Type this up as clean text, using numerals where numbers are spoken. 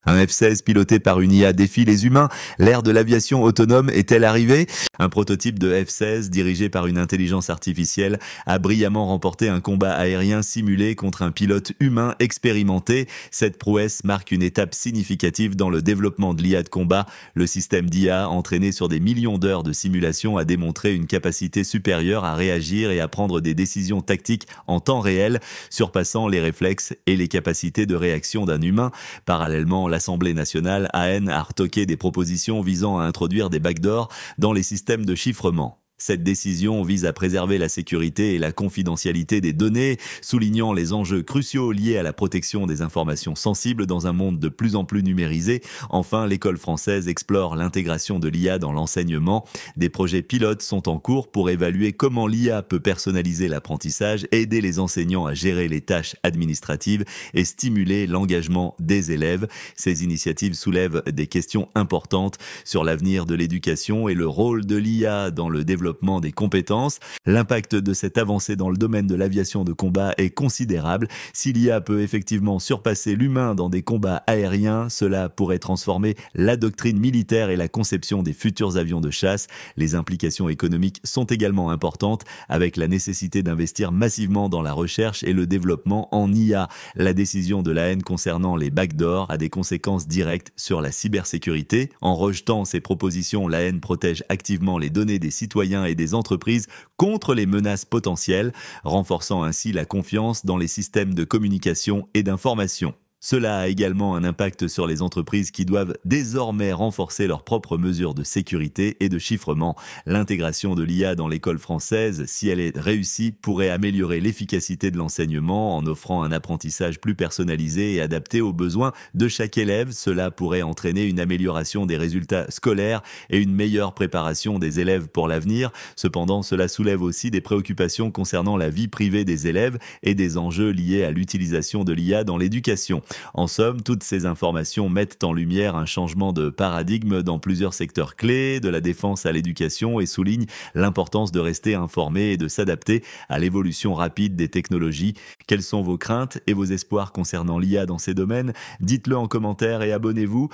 Un F-16 piloté par une IA défie les humains. L'ère de l'aviation autonome est-elle arrivée? Un prototype de F-16 dirigé par une intelligence artificielle a brillamment remporté un combat aérien simulé contre un pilote humain expérimenté. Cette prouesse marque une étape significative dans le développement de l'IA de combat. Le système d'IA, entraîné sur des millions d'heures de simulation, a démontré une capacité supérieure à réagir et à prendre des décisions tactiques en temps réel, surpassant les réflexes et les capacités de réaction d'un humain. Parallèlement, l'Assemblée nationale a retoqué des propositions visant à introduire des backdoors dans les systèmes de chiffrement. Cette décision vise à préserver la sécurité et la confidentialité des données, soulignant les enjeux cruciaux liés à la protection des informations sensibles dans un monde de plus en plus numérisé. Enfin, l'école française explore l'intégration de l'IA dans l'enseignement. Des projets pilotes sont en cours pour évaluer comment l'IA peut personnaliser l'apprentissage, aider les enseignants à gérer les tâches administratives et stimuler l'engagement des élèves. Ces initiatives soulèvent des questions importantes sur l'avenir de l'éducation et le rôle de l'IA dans le développement des compétences. L'impact de cette avancée dans le domaine de l'aviation de combat est considérable. Si l'IA peut effectivement surpasser l'humain dans des combats aériens, cela pourrait transformer la doctrine militaire et la conception des futurs avions de chasse. Les implications économiques sont également importantes, avec la nécessité d'investir massivement dans la recherche et le développement en IA. La décision de l'AN concernant les backdoors a des conséquences directes sur la cybersécurité. En rejetant ces propositions, l'AN protège activement les données des citoyens et des entreprises contre les menaces potentielles, renforçant ainsi la confiance dans les systèmes de communication et d'information. Cela a également un impact sur les entreprises qui doivent désormais renforcer leurs propres mesures de sécurité et de chiffrement. L'intégration de l'IA dans l'école française, si elle est réussie, pourrait améliorer l'efficacité de l'enseignement en offrant un apprentissage plus personnalisé et adapté aux besoins de chaque élève. Cela pourrait entraîner une amélioration des résultats scolaires et une meilleure préparation des élèves pour l'avenir. Cependant, cela soulève aussi des préoccupations concernant la vie privée des élèves et des enjeux liés à l'utilisation de l'IA dans l'éducation. En somme, toutes ces informations mettent en lumière un changement de paradigme dans plusieurs secteurs clés, de la défense à l'éducation, et soulignent l'importance de rester informé et de s'adapter à l'évolution rapide des technologies. Quelles sont vos craintes et vos espoirs concernant l'IA dans ces domaines? Dites-le en commentaire et abonnez-vous.